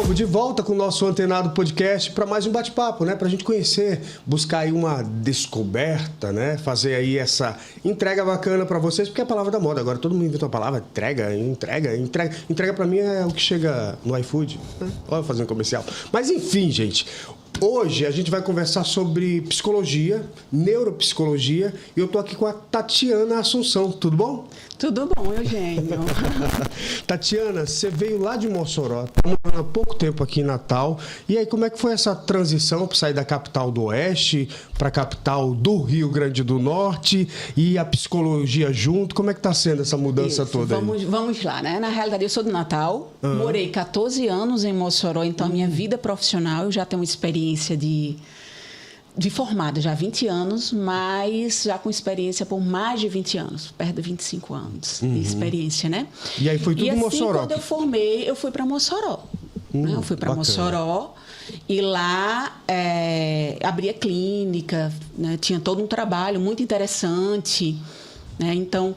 povo, de volta com o nosso Antenado Podcast para mais um bate-papo, né? Para a gente conhecer, buscar aí uma descoberta, né? Fazer aí essa entrega bacana para vocês, porque é a palavra da moda. Agora todo mundo inventa uma palavra, entrega para mim é o que chega no iFood. Olha, fazendo comercial. Mas enfim, gente, hoje a gente vai conversar sobre psicologia, neuropsicologia, e eu tô aqui com a Tatiana Assunção. Tudo bom? Tudo bom, Eugênio. Tatiana, você veio lá de Mossoró, tá morando há pouco tempo aqui em Natal. E aí, como é que foi essa transição para sair da capital do Oeste para a capital do Rio Grande do Norte e a psicologia junto? Como é que está sendo essa mudança toda aí? Vamos lá, né? Na realidade, eu sou do Natal, morei 14 anos em Mossoró, então a minha vida profissional, eu já tenho uma experiência de formada já há 20 anos, mas já com experiência por mais de 20 anos, perto de 25 anos de experiência, né? E aí foi tudo em Mossoró? Quando eu formei, eu fui para Mossoró. Né? Eu fui para Mossoró e lá abria clínica, né? Tinha todo um trabalho muito interessante. Né? Então,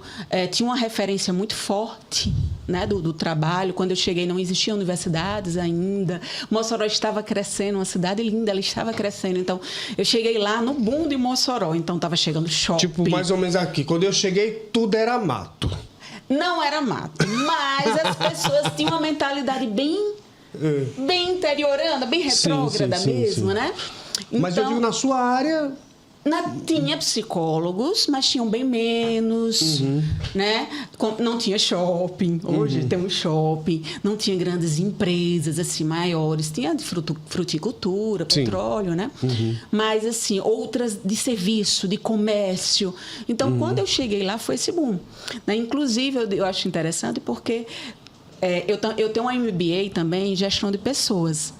tinha uma referência muito forte, né, do trabalho. Quando eu cheguei, não existiam universidades ainda. Mossoró estava crescendo, uma cidade linda, ela estava crescendo. Então, eu cheguei lá no boom de Mossoró. Então, estava chegando shopping. Tipo, mais ou menos aqui. Quando eu cheguei, tudo era mato. Não era mato, mas as pessoas tinham uma mentalidade bem interiorana, bem retrógrada mesmo, né? Então, mas eu digo, na sua área... Tinha psicólogos, mas tinham bem menos, né? Não tinha shopping, hoje tem um shopping, não tinha grandes empresas assim maiores, tinha de fruticultura, petróleo, né? Mas assim, outras de serviço, de comércio. Então, quando eu cheguei lá, foi esse boom. Né? Inclusive, eu acho interessante porque eu tenho um MBA também em gestão de pessoas.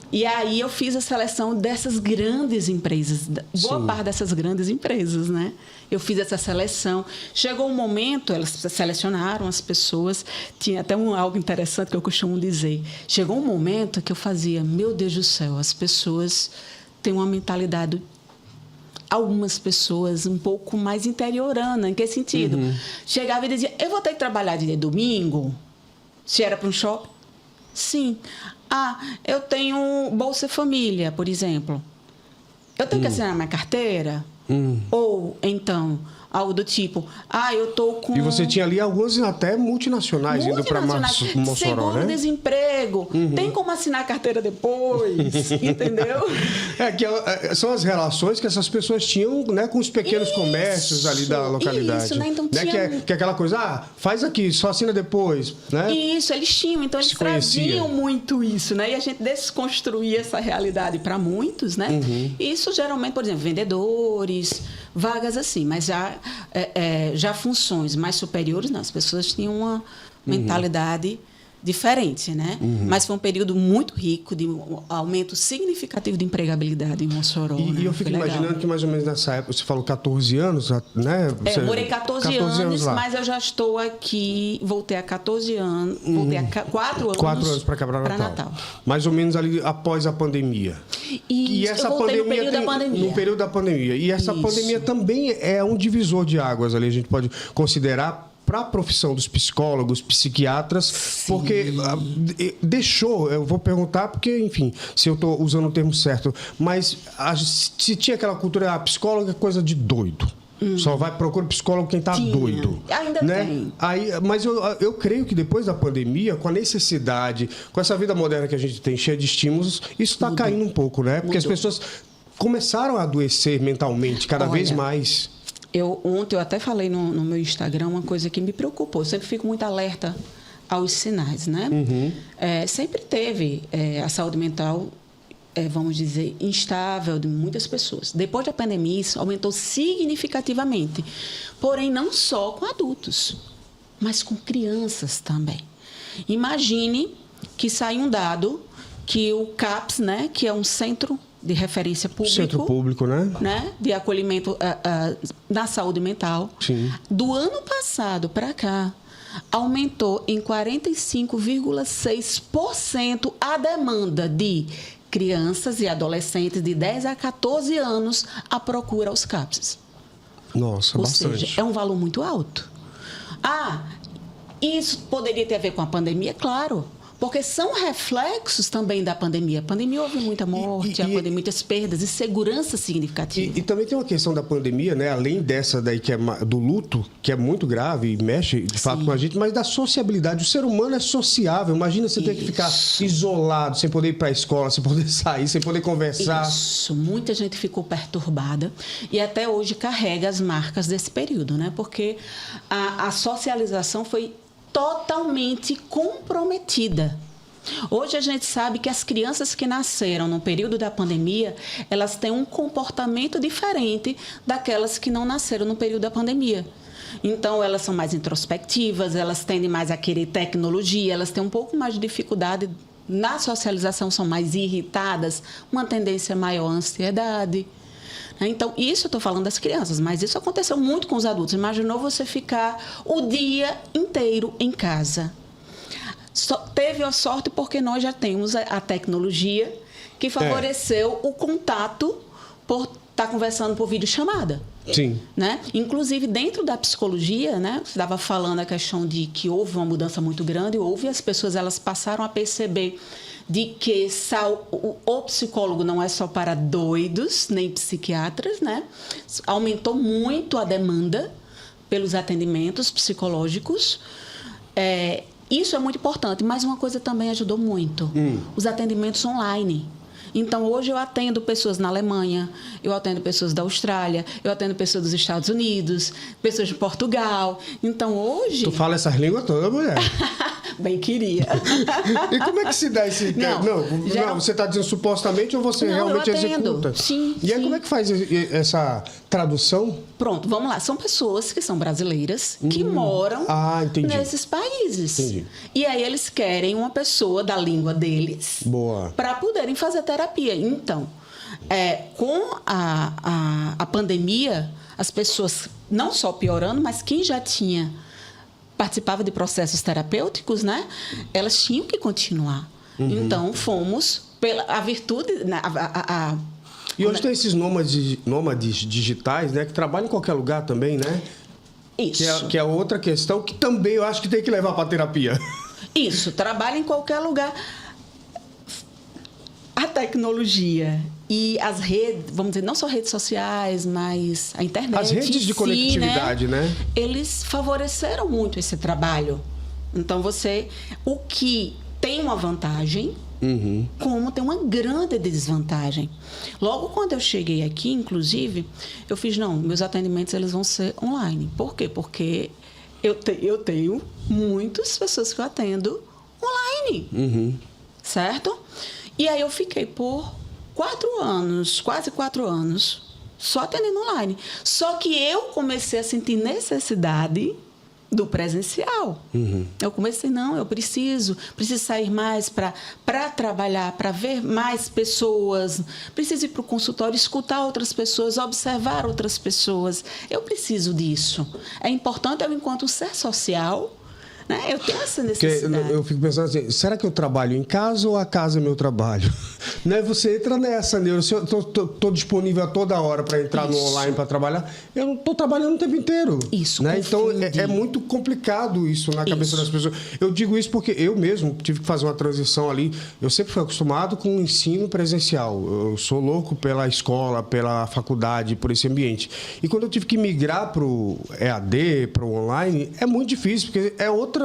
E aí eu fiz a seleção dessas grandes empresas, boa parte dessas grandes empresas, né? Eu fiz essa seleção. Chegou um momento, elas selecionaram as pessoas, tinha até algo interessante que eu costumo dizer. Chegou um momento que eu fazia, meu Deus do céu, as pessoas têm uma mentalidade, algumas pessoas um pouco mais interiorana. Em que sentido? Chegava e dizia, eu vou ter que trabalhar de domingo? Se era para um shopping? Sim. Eu tenho Bolsa Família, por exemplo. Eu tenho que assinar minha carteira? Ou, então, algo do tipo... eu estou com... E você tinha ali algumas até multinacionais indo para Mossoró, seguro-desemprego. Tem como assinar a carteira depois, entendeu? São as relações que essas pessoas tinham, né, com os pequenos comércios ali da localidade. Isso, né? Então, né? Que é aquela coisa, faz aqui, só assina depois, né? Isso, eles tinham. Então, eles traziam muito isso, né? E a gente desconstruía essa realidade para muitos, né? Isso, geralmente, por exemplo, vendedores, vagas assim, mas já funções mais superiores, não, as pessoas tinham uma mentalidade diferente, né? Mas foi um período muito rico de um aumento significativo de empregabilidade em Mossoró. E eu fico imaginando que mais ou menos nessa época, você falou 14 anos, né? Eu morei 14 anos lá. Mas eu já estou aqui, voltei há 14 anos, voltei há 4 anos. 4 anos para cá, para Natal. Mais ou menos ali após a pandemia. E essa eu voltei pandemia no período da pandemia. E essa pandemia também é um divisor de águas ali, a gente pode considerar, para a profissão dos psicólogos, psiquiatras, porque deixou, eu vou perguntar porque, enfim, se eu estou usando o termo certo, mas se tinha aquela cultura, psicólogo é coisa de doido. Só procura psicólogo quem está doido. Ainda né? tem. Mas eu creio que depois da pandemia, com a necessidade, com essa vida moderna que a gente tem, cheia de estímulos, isso está caindo um pouco, né? Porque as pessoas começaram a adoecer mentalmente cada vez mais. Ontem eu até falei no meu Instagram uma coisa que me preocupou. Eu sempre fico muito alerta aos sinais, né? Sempre teve a saúde mental, vamos dizer, instável de muitas pessoas. Depois da pandemia, isso aumentou significativamente. Porém, não só com adultos, mas com crianças também. Imagine que sai um dado que o CAPS, né, que é um centro de referência público. Centro público, né? De acolhimento na saúde mental. Sim. Do ano passado para cá, aumentou em 45,6% a demanda de crianças e adolescentes de 10 a 14 anos à procura aos CAPS. Nossa, bastante. Ou seja, é um valor muito alto. Isso poderia ter a ver com a pandemia? Claro. Porque são reflexos também da pandemia. A pandemia houve muita morte, muitas perdas e segurança significativa. E também tem uma questão da pandemia, né? Além dessa daí que é do luto, que é muito grave e mexe de fato com a gente, mas da sociabilidade. O ser humano é sociável. Imagina você ter que ficar isolado, sem poder ir para a escola, sem poder sair, sem poder conversar. Isso, muita gente ficou perturbada e até hoje carrega as marcas desse período, né? Porque a socialização foi totalmente comprometida. Hoje a gente sabe que as crianças que nasceram no período da pandemia, elas têm um comportamento diferente daquelas que não nasceram no período da pandemia. Então, elas são mais introspectivas, elas tendem mais a querer tecnologia, elas têm um pouco mais de dificuldade na socialização, são mais irritadas, uma tendência maior à ansiedade. Então, isso eu estou falando das crianças, mas isso aconteceu muito com os adultos. Imaginou você ficar o dia inteiro em casa. Teve a sorte porque nós já temos a tecnologia que favoreceu o contato por estar conversando por videochamada. Sim. Né? Inclusive, dentro da psicologia, né, você estava falando a questão de que houve uma mudança muito grande, e as pessoas elas passaram a perceber de que o psicólogo não é só para doidos, nem psiquiatras, né? Aumentou muito a demanda pelos atendimentos psicológicos. Isso é muito importante, mas uma coisa também ajudou muito: os atendimentos online. Então, hoje eu atendo pessoas na Alemanha, eu atendo pessoas da Austrália, eu atendo pessoas dos Estados Unidos, pessoas de Portugal. Então, hoje... Tu fala essas línguas todas, mulher. Bem queria. E como é que se dá esse... Não, você está dizendo supostamente ou você realmente executa? Sim. E aí, como é que faz essa tradução? Pronto, vamos lá. São pessoas que são brasileiras, que moram nesses países. Entendi. E aí eles querem uma pessoa da língua deles para poderem fazer terapia. Então, com a pandemia, as pessoas não só piorando, mas quem já participava de processos terapêuticos, né? Elas tinham que continuar. Então, fomos pela virtude... E hoje tem esses nômades digitais, né? Que trabalham em qualquer lugar também, né? Isso. Que é outra questão que também eu acho que tem que levar para terapia. Isso, trabalha em qualquer lugar. A tecnologia e as redes, vamos dizer, não só redes sociais, mas a internet. As redes de conectividade, né? Eles favoreceram muito esse trabalho. Então, o que tem uma vantagem, como tem uma grande desvantagem. Logo quando eu cheguei aqui, inclusive, eu fiz, meus atendimentos eles vão ser online. Por quê? Porque eu tenho muitas pessoas que eu atendo online. Certo? E aí eu fiquei por 4 anos, quase 4 anos, só atendendo online. Só que eu comecei a sentir necessidade do presencial. Eu comecei, eu preciso sair mais para trabalhar, para ver mais pessoas, preciso ir para o consultório, escutar outras pessoas, observar outras pessoas. Eu preciso disso. É importante eu, enquanto ser social, né? Eu tenho essa necessidade. Eu fico pensando assim, será que eu trabalho em casa ou a casa é meu trabalho? Né? Você entra nessa, né? Eu estou disponível a toda hora para entrar no online para trabalhar. Eu não estou trabalhando o tempo inteiro. Isso, né? Então, é muito complicado isso na cabeça das pessoas. Eu digo isso porque eu mesmo tive que fazer uma transição ali. Eu sempre fui acostumado com o ensino presencial. Eu sou louco pela escola, pela faculdade, por esse ambiente. E quando eu tive que migrar para o EAD, para o online, é muito difícil, porque é outra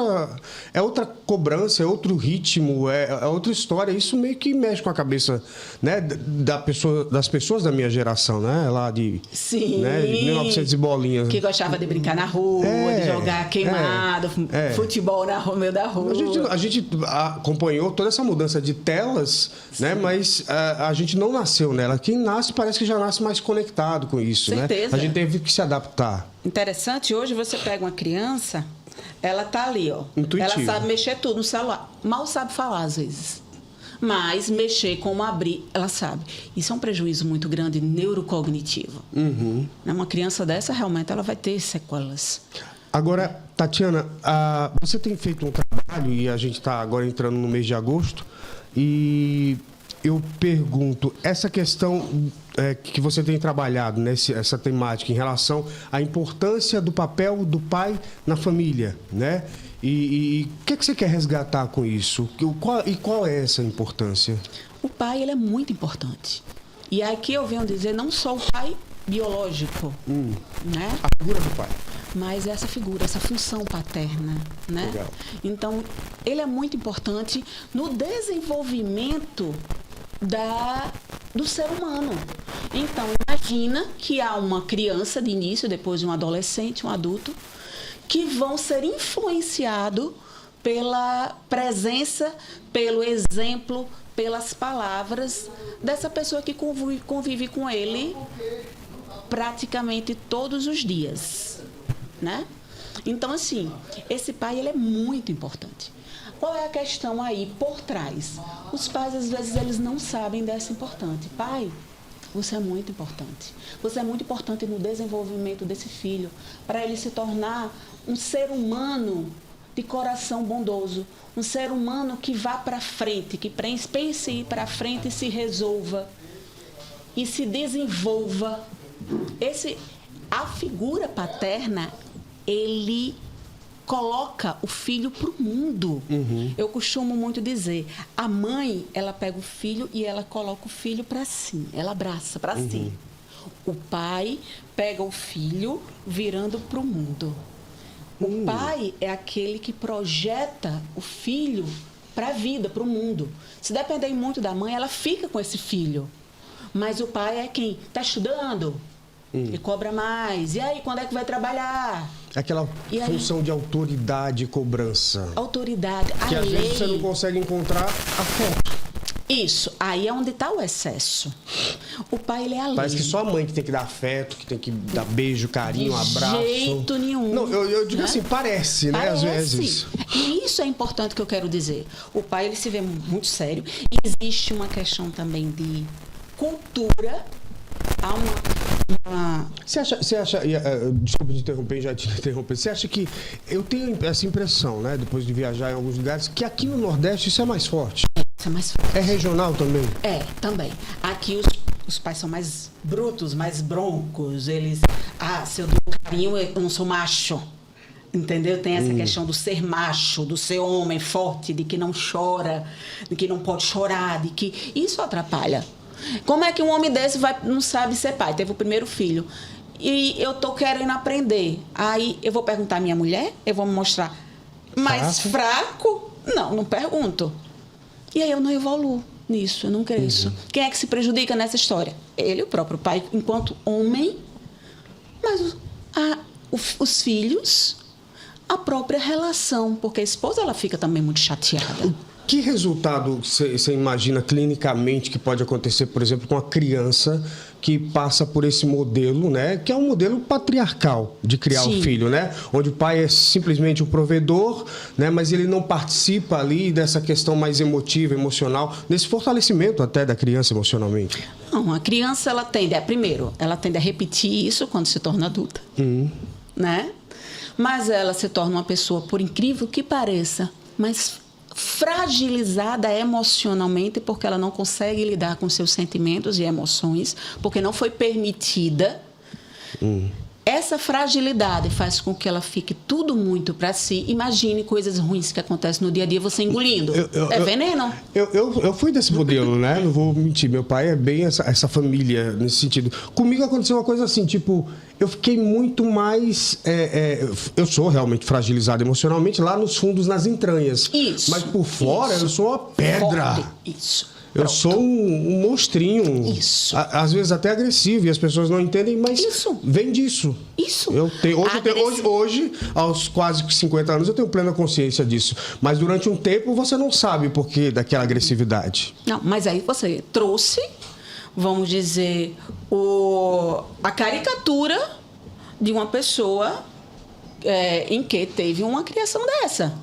cobrança, é outro ritmo, é outra história. Isso meio que mexe com a cabeça, né, das pessoas da minha geração, né? Lá de, né, de 1900 e bolinhas. Que gostava de brincar na rua, de jogar queimado, futebol no meio da rua. A gente acompanhou toda essa mudança de telas, né? Mas a gente não nasceu nela. Quem nasce parece que já nasce mais conectado com isso, certeza, né? A gente teve que se adaptar. Interessante, hoje você pega uma criança, ela tá ali, intuitivo. Ela sabe mexer tudo no celular. Mal sabe falar, às vezes. Mas mexer, como abrir, ela sabe. Isso é um prejuízo muito grande neurocognitivo. Uma criança dessa, realmente, ela vai ter sequelas. Agora, Tatiana, você tem feito um trabalho, e a gente está agora entrando no mês de agosto, e eu pergunto, essa questão que você tem trabalhado, né, essa temática em relação à importância do papel do pai na família, né? E o que você quer resgatar com isso? Qual é essa importância? O pai, ele é muito importante. E aqui eu venho dizer não só o pai biológico, né? A figura do pai. Mas essa figura, essa função paterna, né? Legal. Então, ele é muito importante no desenvolvimento do ser humano. Então, imagina que há uma criança de início, depois de um adolescente, um adulto, que vão ser influenciados pela presença, pelo exemplo, pelas palavras dessa pessoa que convive com ele praticamente todos os dias, né? Então, assim, esse pai, ele é muito importante. Qual é a questão aí por trás? Os pais, às vezes, eles não sabem dessa importância. Pai, você é muito importante. Você é muito importante no desenvolvimento desse filho, para ele se tornar um ser humano de coração bondoso, um ser humano que vá para frente, que pense em ir para frente e se resolva e se desenvolva. A figura paterna, ele coloca o filho para o mundo. Eu costumo muito dizer, a mãe, ela pega o filho e ela coloca o filho para si, ela abraça para si. O pai pega o filho virando para o mundo. O pai é aquele que projeta o filho para a vida, para o mundo. Se depender muito da mãe, ela fica com esse filho. Mas o pai é quem está estudando e cobra mais. E aí, quando é que vai trabalhar? Aquela função de autoridade e cobrança. Autoridade. Que às vezes você não consegue encontrar afeto. Isso. Aí é onde está o excesso. O pai, ele é a lei. Parece que só a mãe que tem que dar afeto, que tem que dar beijo, carinho, abraço. De jeito nenhum. Não, eu digo assim, parece, né? Às vezes. E isso é importante que eu quero dizer. O pai, ele se vê muito sério. E existe uma questão também de cultura. Há uma... Você acha, desculpa te interromper, já te interromper. Você acha que, eu tenho essa impressão, né, depois de viajar em alguns lugares, que aqui no Nordeste isso é mais forte? Isso é mais forte. É regional também? É, também. Aqui os pais são mais brutos, mais broncos. Eles, se eu dou carinho, eu não sou macho. Entendeu? Tem essa questão do ser macho, do ser homem forte, de que não chora, de que não pode chorar, de que isso atrapalha. Como é que um homem desse não sabe ser pai? Teve o primeiro filho. E eu tô querendo aprender. Aí eu vou perguntar à minha mulher, eu vou me mostrar mais fraco? Não pergunto. E aí eu não evoluo nisso, eu não cresço. Quem é que se prejudica nessa história? Ele, o próprio pai, enquanto homem, mas os filhos, a própria relação, porque a esposa, ela fica também muito chateada. Que resultado você imagina clinicamente que pode acontecer, por exemplo, com uma criança que passa por esse modelo, né? Que é um modelo patriarcal de criar o filho, né? Onde o pai é simplesmente um provedor, né? Mas ele não participa ali dessa questão mais emotiva, emocional, nesse fortalecimento até da criança emocionalmente. Não, a criança, ela tende a repetir isso quando se torna adulta, né? Mas ela se torna uma pessoa, por incrível que pareça, mais fragilizada emocionalmente, porque ela não consegue lidar com seus sentimentos e emoções, porque não foi permitida. Essa fragilidade faz com que ela fique tudo muito para si. Imagine coisas ruins que acontecem no dia a dia, você engolindo. É veneno. Eu fui desse modelo, né? Não vou mentir. Meu pai é bem essa família nesse sentido. Comigo aconteceu uma coisa assim, tipo, eu fiquei muito mais... eu sou realmente fragilizado emocionalmente lá nos fundos, nas entranhas. Isso. Mas por fora eu sou uma pedra. Forte. Isso. Eu sou um monstrinho. Isso. Às vezes até agressivo, e as pessoas não entendem, mas vem disso. Isso. Hoje, aos quase 50 anos, eu tenho plena consciência disso. Mas durante um tempo você não sabe o porquê daquela agressividade. Não, mas aí você trouxe, vamos dizer, a caricatura de uma pessoa em que teve uma criação dessa.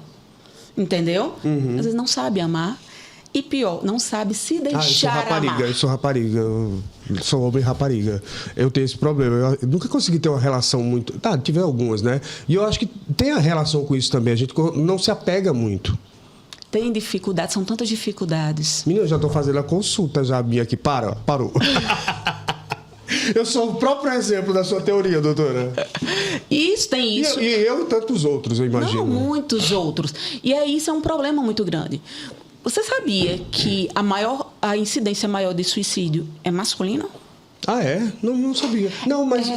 Entendeu? Às vezes não sabe amar. E pior, não sabe se deixar amar. Eu sou rapariga, eu sou homem rapariga. Eu tenho esse problema. Eu nunca consegui ter uma relação muito... tive algumas, né? E eu acho que tem a relação com isso também. A gente não se apega muito. têm dificuldades, são tantas dificuldades. Menina, eu já estou fazendo a consulta já, minha aqui. Parou. Eu sou o próprio exemplo da sua teoria, doutora. Isso, tem isso. E eu e tantos outros, eu imagino. Não, muitos outros. E aí isso é um problema muito grande. Você sabia que a incidência maior de suicídio é masculina? Ah, é? Não sabia. Não, mas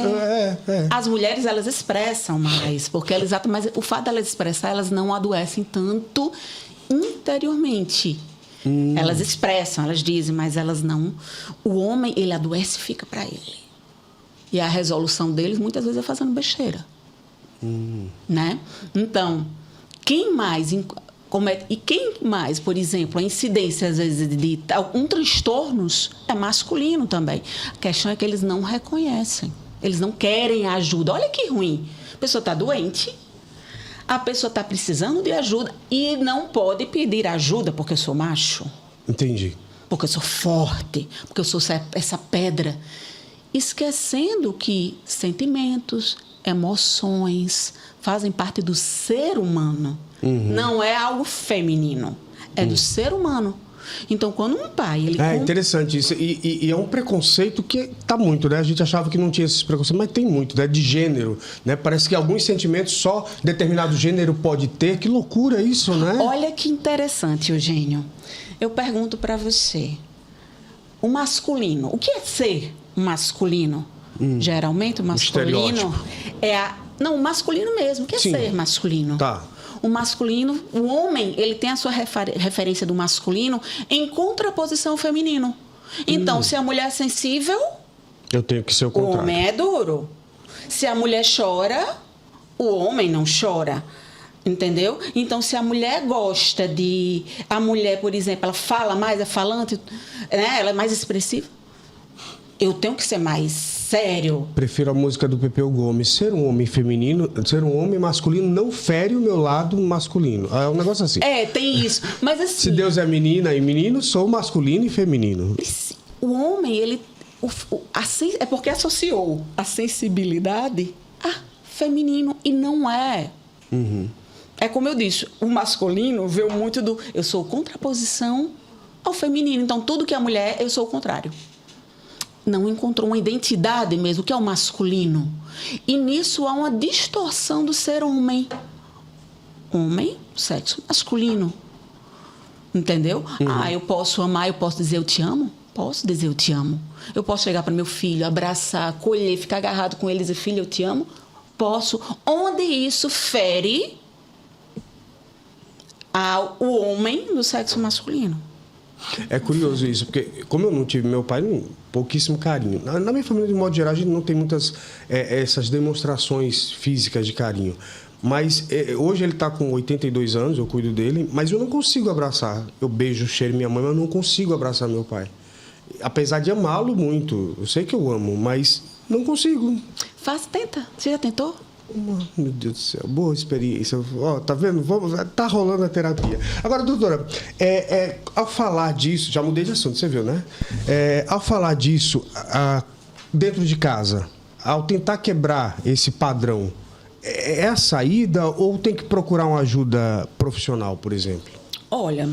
As mulheres, elas expressam mais, porque mas o fato delas expressar, elas não adoecem tanto interiormente. Elas expressam, elas dizem, mas elas não. O homem, ele adoece e fica para ele. E a resolução deles, muitas vezes, é fazendo besteira. Né? Então, quem mais... E quem mais, por exemplo, a incidência, às vezes, de alguns transtornos é masculino também. A questão é que eles não reconhecem. Eles não querem ajuda. Olha que ruim. A pessoa está doente, a pessoa está precisando de ajuda e não pode pedir ajuda porque eu sou macho. Entendi. Porque eu sou forte, porque eu sou essa pedra. Esquecendo que sentimentos, emoções fazem parte do ser humano. Não é algo feminino, é do ser humano. Então, quando um pai... É interessante isso. E é um preconceito que tá muito, né? A gente achava que não tinha esses preconceitos, mas tem muito, né? De gênero, né? Parece que alguns sentimentos só determinado gênero pode ter. Que loucura isso, né? Olha que interessante, Eugênio. Eu pergunto para você. O masculino, o que é ser masculino? Geralmente, o masculino Não, o masculino mesmo. O que é ser masculino? Tá. O masculino, o homem, ele tem a sua referência do masculino em contraposição ao feminino. Então, se a mulher é sensível... Eu tenho que ser o contrário. O homem é duro. Se a mulher chora, o homem não chora. Entendeu? Então, se a mulher gosta de... A mulher, por exemplo, ela fala mais, é falante, né? Ela é mais expressiva. Eu tenho que ser mais sério. Prefiro a música do Pepeu Gomes. Ser um homem feminino, ser um homem masculino não fere o meu lado masculino. É um negócio assim. Tem isso. Mas assim... Se Deus é menina e menino, sou masculino e feminino. O homem, ele... é porque associou a sensibilidade a feminino e não é. É como eu disse, o masculino veio muito do... Eu sou contraposição ao feminino. Então, tudo que é mulher, eu sou o contrário. Não encontrou uma identidade mesmo, que é o masculino. E nisso há uma distorção do ser homem. Homem, sexo masculino. Entendeu? Eu posso amar, eu posso dizer eu te amo? Posso dizer eu te amo. Eu posso chegar para meu filho, abraçar, colher, ficar agarrado com ele e dizer, filho, eu te amo? Posso. Onde isso fere o homem do sexo masculino. É curioso isso, porque como eu não tive meu pai, pouquíssimo carinho. Na minha família, de modo geral, a gente não tem muitas essas demonstrações físicas de carinho. Mas hoje ele está com 82 anos, eu cuido dele, mas eu não consigo abraçar. Eu beijo, cheiro minha mãe, mas eu não consigo abraçar meu pai. Apesar de amá-lo muito, eu sei que eu amo, mas não consigo. Tenta. Você já tentou? Meu Deus do céu, boa experiência. Tá vendo? Tá rolando a terapia. Agora, doutora, ao falar disso, já mudei de assunto, você viu, né? Ao falar disso, dentro de casa, ao tentar quebrar esse padrão, é a saída ou tem que procurar uma ajuda profissional, por exemplo? Olha,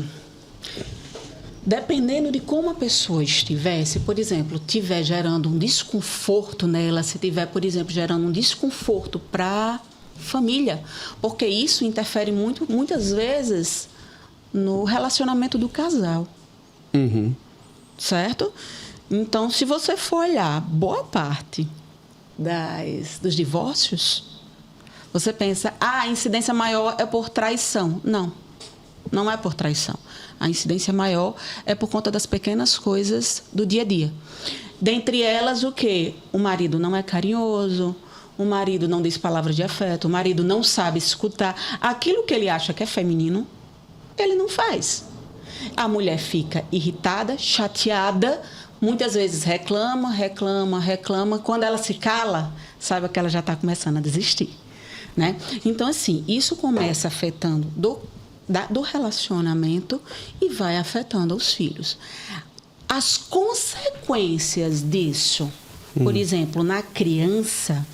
dependendo de como a pessoa estiver, se, por exemplo, estiver gerando um desconforto nela, se estiver, por exemplo, gerando um desconforto para a família, porque isso interfere muitas vezes no relacionamento do casal. Certo? Então, se você for olhar boa parte dos divórcios, você pensa, a incidência maior é por traição. Não é por traição. A incidência maior é por conta das pequenas coisas do dia a dia. Dentre elas, o quê? O marido não é carinhoso, o marido não diz palavras de afeto, o marido não sabe escutar. Aquilo que ele acha que é feminino, ele não faz. A mulher fica irritada, chateada, muitas vezes reclama. Quando ela se cala, saiba que ela já está começando a desistir. Né? Então, assim, isso começa afetando do relacionamento e vai afetando os filhos. As consequências disso, por exemplo, na criança,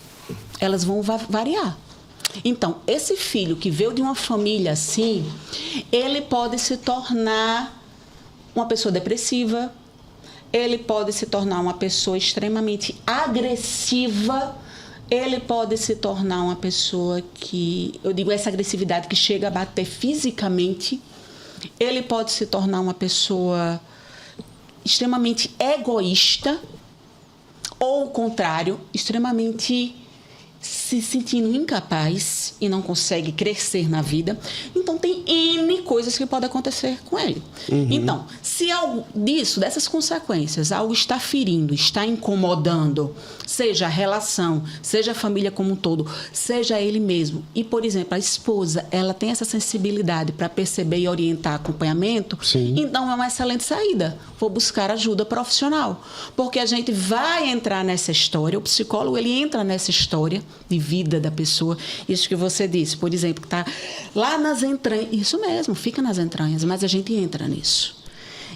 elas vão variar. Então, esse filho que veio de uma família assim, ele pode se tornar uma pessoa depressiva, ele pode se tornar uma pessoa extremamente agressiva, ele pode se tornar uma pessoa que, eu digo essa agressividade que chega a bater fisicamente, ele pode se tornar uma pessoa extremamente egoísta, ou o contrário, extremamente se sentindo incapaz e não consegue crescer na vida. Então, tem N coisas que podem acontecer com ele. Então, se algo disso, dessas consequências, algo está ferindo, está incomodando, seja a relação, seja a família como um todo, seja ele mesmo, e, por exemplo, a esposa, ela tem essa sensibilidade para perceber e orientar acompanhamento, Sim. Então é uma excelente saída. Vou buscar ajuda profissional. Porque a gente vai entrar nessa história, o psicólogo, ele entra nessa história de vida da pessoa. Isso que você disse, por exemplo, que está lá nas entranhas. Isso mesmo, fica nas entranhas, mas a gente entra nisso.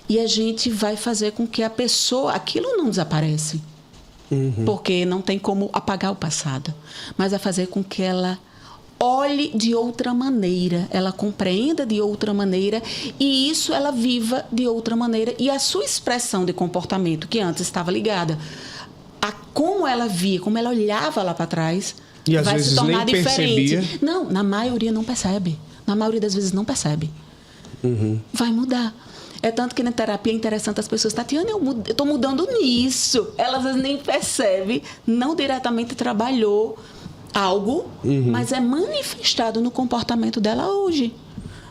E a gente vai fazer com que a pessoa, aquilo não desaparece. Porque não tem como apagar o passado. Mas vai fazer com que ela olhe de outra maneira, ela compreenda de outra maneira e isso ela viva de outra maneira. E a sua expressão de comportamento, que antes estava ligada a como ela via, como ela olhava lá para trás, e às vai vezes se tornar nem diferente. percebia. Não, na maioria não percebe. Na maioria das vezes não percebe. Vai mudar. É tanto que na terapia é interessante as pessoas, Tatiana, eu estou mudando nisso. Ela às vezes nem percebe, não diretamente trabalhou algo, mas é manifestado no comportamento dela hoje.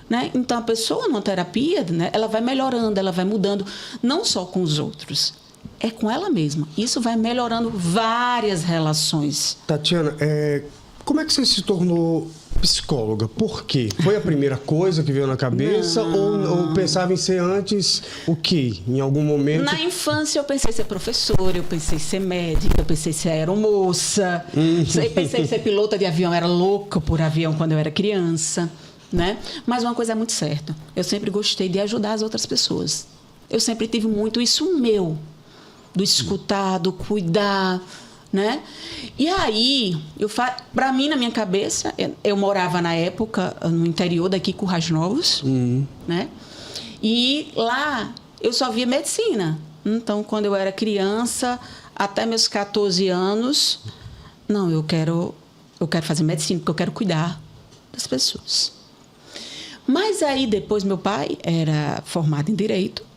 Né? Então, a pessoa numa terapia, né, ela vai melhorando, ela vai mudando, não só com os outros, é com ela mesma. Isso vai melhorando várias relações. Tatiana, como é que você se tornou psicóloga? Por quê? Foi a primeira coisa que veio na cabeça ou pensava em ser antes o quê? Em algum momento? Na infância eu pensei em ser professora, eu pensei em ser médica, eu pensei em ser aeromoça, pensei em ser pilota de avião, era louca por avião quando eu era criança, né? Mas uma coisa é muito certa, eu sempre gostei de ajudar as outras pessoas. Eu sempre tive muito isso meu, do escutar, do cuidar, né? E aí, para mim, na minha cabeça, eu morava na época no interior daqui, Currais Novos, né? E lá eu só via medicina. Então, quando eu era criança, até meus 14 anos, não, eu quero fazer medicina, porque eu quero cuidar das pessoas. Mas aí, depois, meu pai era formado em Direito,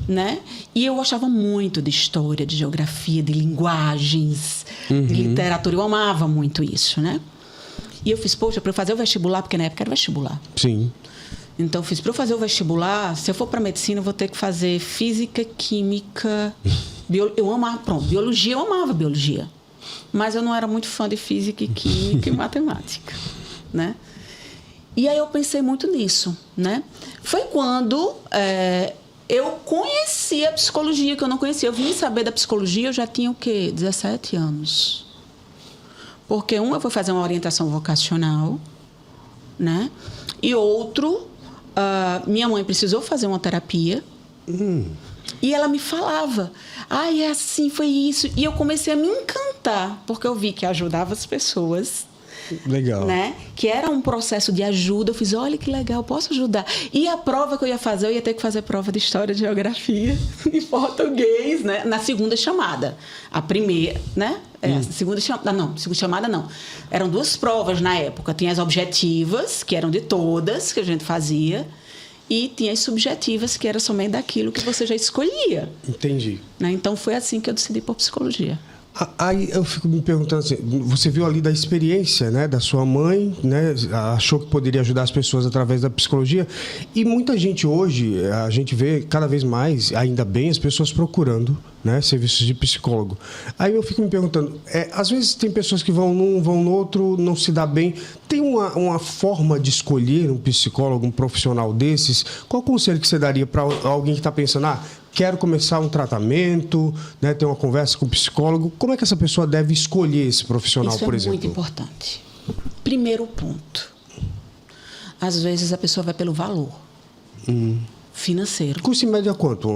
né? E eu gostava muito de história, de geografia, de linguagens, de literatura. Eu amava muito isso, né? E eu fiz, poxa, para eu fazer o vestibular, porque na época era vestibular. Sim. Então, eu fiz, para eu fazer o vestibular, se eu for para medicina, eu vou ter que fazer física, química, eu amava, pronto, biologia, eu amava biologia. Mas eu não era muito fã de física, e química e matemática, né? E aí eu pensei muito nisso, né? Foi quando eu conheci a psicologia, que eu não conhecia. Eu vim saber da psicologia, eu já tinha o quê? 17 anos. Porque eu fui fazer uma orientação vocacional, né? E outro, minha mãe precisou fazer uma terapia. E ela me falava, é assim, foi isso. E eu comecei a me encantar, porque eu vi que ajudava as pessoas. Legal. Né? Que era um processo de ajuda. Eu fiz, olha que legal, posso ajudar. E a prova que eu ia fazer, eu ia ter que fazer prova de história, de geografia e português, né? Na segunda chamada. A primeira, né? A segunda chamada, segunda chamada não. Eram 2 provas na época. Tinha as objetivas, que eram de todas, que a gente fazia. E tinha as subjetivas, que era somente daquilo que você já escolhia. Entendi. Né? Então, foi assim que eu decidi por psicologia. Aí eu fico me perguntando assim, você viu ali da experiência, né, da sua mãe, né, achou que poderia ajudar as pessoas através da psicologia, e muita gente hoje, a gente vê cada vez mais, ainda bem, as pessoas procurando, né, serviços de psicólogo. Aí eu fico me perguntando, às vezes tem pessoas que vão num, vão no outro, não se dá bem, tem uma forma de escolher um psicólogo, um profissional desses? Qual conselho que você daria para alguém que está pensando, quero começar um tratamento, né, ter uma conversa com o psicólogo. Como é que essa pessoa deve escolher esse profissional, por exemplo? Isso é muito importante. Primeiro ponto. Às vezes a pessoa vai pelo valor. financeiro. Custo em média quanto?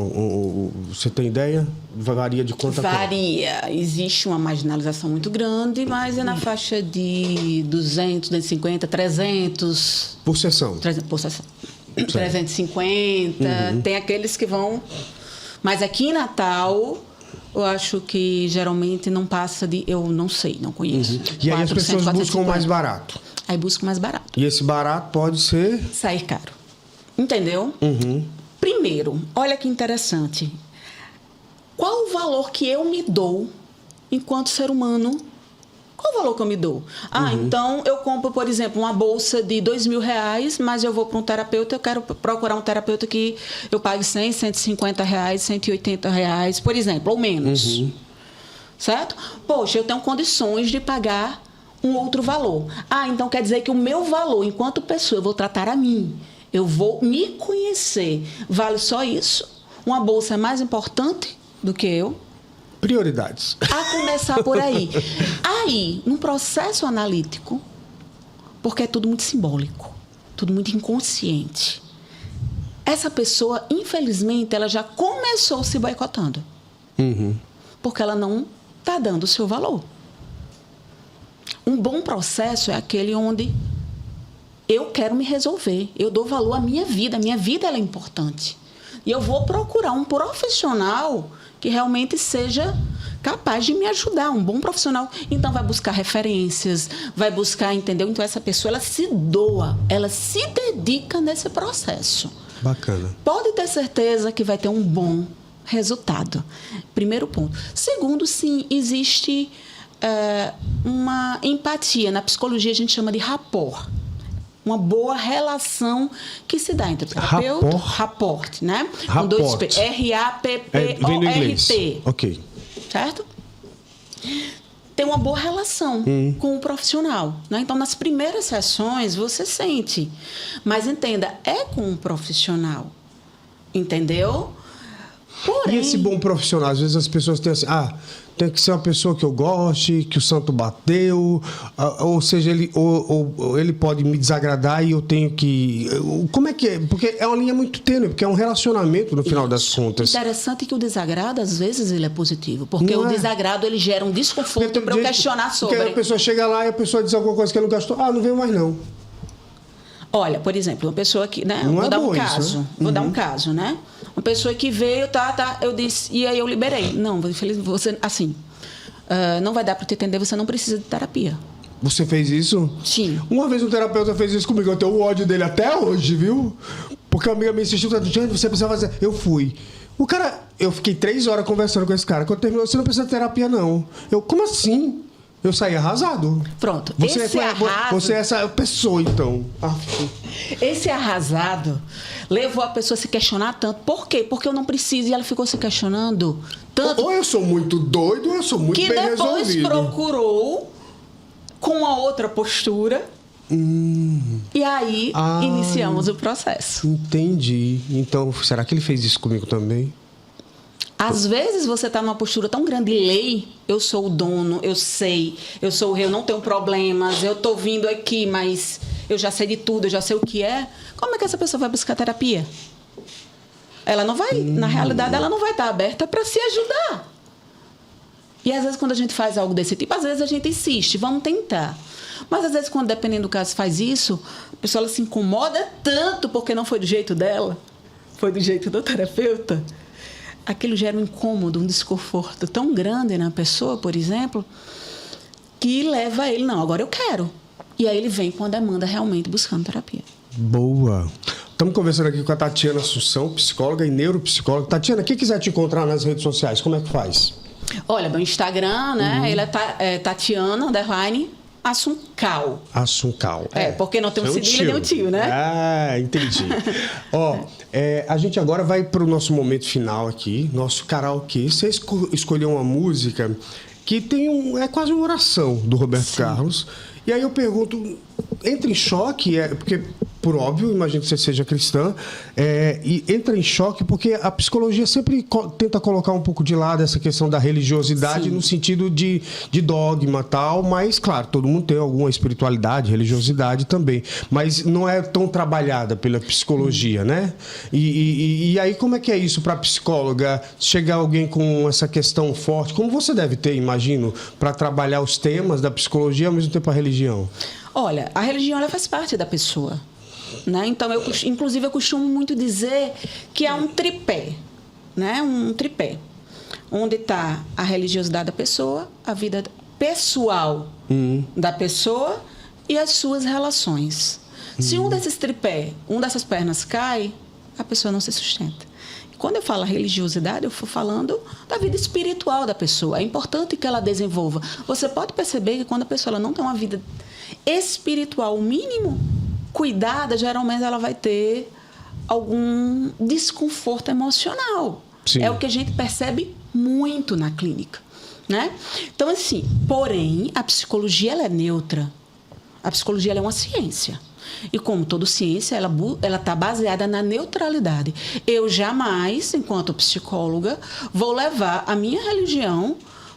Você tem ideia? Varia de quanto a quanto? Varia. Existe uma marginalização muito grande, mas é na faixa de 200, 250, 300... Por sessão? 300 por sessão. 350. Tem aqueles que vão... Mas aqui em Natal, eu acho que geralmente não passa de... Eu não sei, não conheço. E aí as 400, pessoas buscam 450. mais barato? Aí buscam mais barato. E esse barato pode ser... Sair caro. Entendeu? Primeiro, olha que interessante. Qual o valor que eu me dou enquanto ser humano? Qual o valor que eu me dou? Então eu compro, por exemplo, uma bolsa de R$2.000, mas eu vou para um terapeuta, eu quero procurar um terapeuta que eu pague R$100, R$150, R$180, por exemplo, ou menos. Certo? Poxa, eu tenho condições de pagar um outro valor. Então quer dizer que o meu valor, enquanto pessoa, eu vou tratar a mim. Eu vou me conhecer. Vale só isso? Uma bolsa é mais importante do que eu? Prioridades. A começar por aí. Aí, num processo analítico, porque é tudo muito simbólico, tudo muito inconsciente, essa pessoa, infelizmente, ela já começou se boicotando. Porque ela não está dando o seu valor. Um bom processo é aquele onde eu quero me resolver, eu dou valor à minha vida ela é importante. E eu vou procurar um profissional que realmente seja capaz de me ajudar, um bom profissional. Então, vai buscar referências, vai buscar, entendeu? Então, essa pessoa, ela se doa, ela se dedica nesse processo. Bacana. Pode ter certeza que vai ter um bom resultado. Primeiro ponto. Segundo, sim, existe uma empatia. Na psicologia, a gente chama de rapport. Uma boa relação que se dá entre o terapeuta... Rapport, né? Rapport. R-A-P-P-O-R-T. Vem do inglês. Ok. Certo? Tem uma boa relação com o profissional. Né? Então, nas primeiras sessões, você sente. Mas entenda, é com um profissional. Entendeu? Porém, E esse bom profissional? Às vezes as pessoas têm assim... tem que ser uma pessoa que eu goste, que o santo bateu, ou seja, ele pode me desagradar e eu tenho que... Como é que é? Porque é uma linha muito tênue, porque é um relacionamento no final das contas. Interessante que o desagrado, às vezes, ele é positivo, porque o desagrado, ele gera um desconforto para eu questionar sobre. Porque a pessoa chega lá e a pessoa diz alguma coisa que eu não gastou, não veio mais não. Olha, por exemplo, uma pessoa que... Né, não vou dar um isso, caso, né? vou dar um caso, né? Uma pessoa que veio, eu disse, e aí eu liberei. Não, você, assim, não vai dar para te atender, você não precisa de terapia. Você fez isso? Sim. Uma vez um terapeuta fez isso comigo, eu tenho o ódio dele até hoje, viu? Porque uma amiga me insistiu, você precisa fazer... Eu fui. O cara, eu fiquei 3 horas conversando com esse cara. Quando terminou, você não precisa de terapia, não. Eu, como assim? Eu saí arrasado. Pronto. Você é essa pessoa, então. Esse arrasado levou a pessoa a se questionar tanto. Por quê? Porque eu não preciso. E ela ficou se questionando tanto. Ou eu sou muito doido, ou eu sou muito bem resolvido. Que depois procurou com uma outra postura. E aí, iniciamos o processo. Entendi. Então, será que ele fez isso comigo também? Às vezes você está numa postura tão grande, lei, eu sou o dono, eu sei, eu sou o rei, eu não tenho problemas, eu estou vindo aqui, mas eu já sei de tudo, eu já sei o que é. Como é que essa pessoa vai buscar terapia? Ela não vai, na realidade, ela não vai estar aberta para se ajudar. E às vezes quando a gente faz algo desse tipo, às vezes a gente insiste, vamos tentar. Mas às vezes quando, dependendo do caso, faz isso, a pessoa ela se incomoda tanto porque não foi do jeito dela, foi do jeito do terapeuta. Aquilo gera um incômodo, um desconforto tão grande na pessoa, por exemplo, que leva ele, não, agora eu quero. E aí ele vem com a demanda realmente buscando terapia. Boa. Estamos conversando aqui com a Tatiana Assunção, psicóloga e neuropsicóloga. Tatiana, quem quiser te encontrar nas redes sociais, como é que faz? Olha, meu Instagram, né? Ele é Tatiana, Assuncal. Assuncal. Porque não tem um cedilha nem um tio, né? Entendi. A gente agora vai para o nosso momento final aqui, nosso karaokê. Você escolheu uma música que tem é quase uma oração do Roberto Carlos. E aí eu pergunto, entra em choque, porque por óbvio, imagino que você seja cristã, e entra em choque porque a psicologia sempre tenta colocar um pouco de lado essa questão da religiosidade. Sim. No sentido de dogma e tal, mas, claro, todo mundo tem alguma espiritualidade, religiosidade também, mas não é tão trabalhada pela psicologia, né? E aí, como é que é isso para a psicóloga? Chegar alguém com essa questão forte, como você deve ter, imagino, para trabalhar os temas da psicologia ao mesmo tempo a religião? Olha, a religião ela faz parte da pessoa. Né? Então, inclusive, eu costumo muito dizer que há um tripé, né? Um tripé, onde está a religiosidade da pessoa, a vida pessoal da pessoa e as suas relações. Se um desses tripé, dessas pernas cai, a pessoa não se sustenta. Quando eu falo religiosidade, eu estou falando da vida espiritual da pessoa. É importante que ela desenvolva. Você pode perceber que quando a pessoa ela não tem uma vida espiritual, o mínimo cuidada, geralmente ela vai ter algum desconforto emocional. Sim. É o que a gente percebe muito na clínica, né? Então, assim, porém, a psicologia ela é neutra. A psicologia ela é uma ciência. E como toda ciência, ela está baseada na neutralidade. Eu jamais, enquanto psicóloga, vou levar a minha religião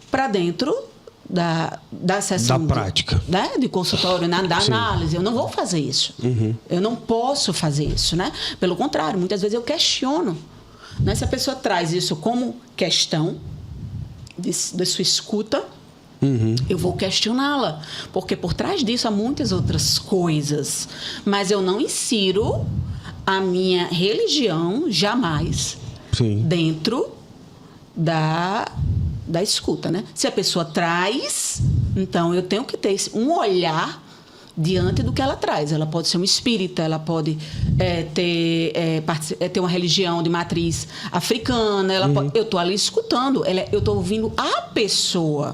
para dentro da sessão da prática, de consultório, da análise. Eu não vou fazer isso. Eu não posso fazer isso, né? Pelo contrário, muitas vezes eu questiono, né? Se a pessoa traz isso como questão de sua escuta, eu vou questioná-la, porque por trás disso há muitas outras coisas, mas eu não insiro a minha religião jamais dentro da escuta, né? Se a pessoa traz, então eu tenho que ter um olhar diante do que ela traz. Ela pode ser um espírita, ela pode ter uma religião de matriz africana, eu estou ali escutando, eu estou ouvindo a pessoa.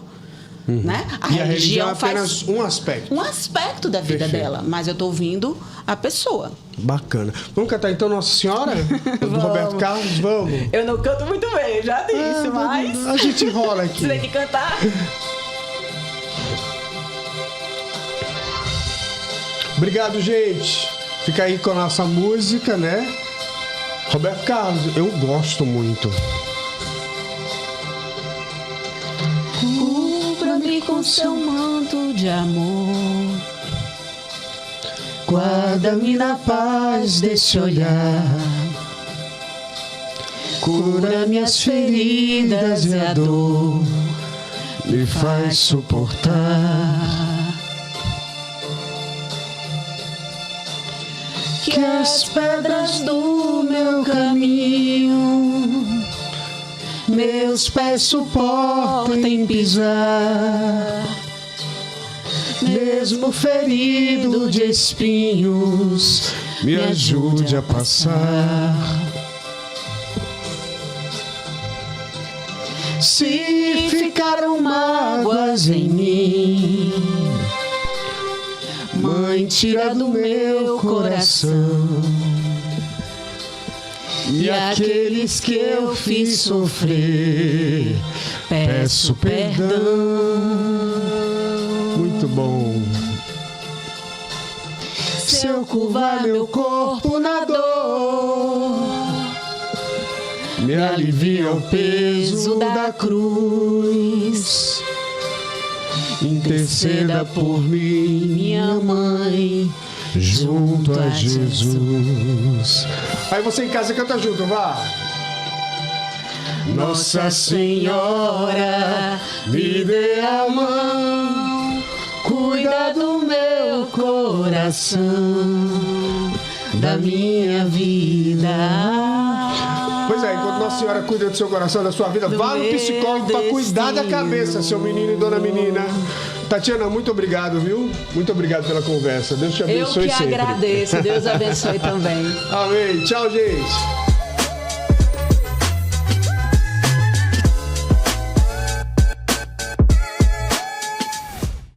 Né? A religião é apenas um aspecto. Um aspecto da vida dela, mas eu estou ouvindo a pessoa. Bacana. Vamos cantar então Nossa Senhora? Do Roberto Carlos? Vamos. Eu não canto muito bem, já disse, mas... A gente rola aqui. Você tem que cantar. Obrigado, gente. Fica aí com a nossa música, né? Roberto Carlos, eu gosto muito. Cubra-me com seu manto de amor, guarda-me na paz desse olhar, cura minhas feridas e a dor me faz suportar. Que as pedras do meu caminho meus pés suportem pisar, mesmo ferido de espinhos, me ajude a passar. Se ficaram mágoas em mim, Mãe, tira do meu coração. E aqueles que eu fiz sofrer, peço perdão. Muito bom. Se eu curvar meu corpo na dor, me alivia o peso da cruz. Interceda por mim, minha mãe, junto a Jesus. Aí você em casa canta junto, vá. Nossa Senhora, me dê a mão, cuida do meu coração, da minha vida. Pois é, enquanto Nossa Senhora cuida do seu coração, da sua vida, vá no psicólogo para cuidar da cabeça, seu menino e dona menina. Tatiana, muito obrigado, viu? Muito obrigado pela conversa. Deus te abençoe sempre. Eu que agradeço. Deus abençoe também. Amém. Tchau, gente.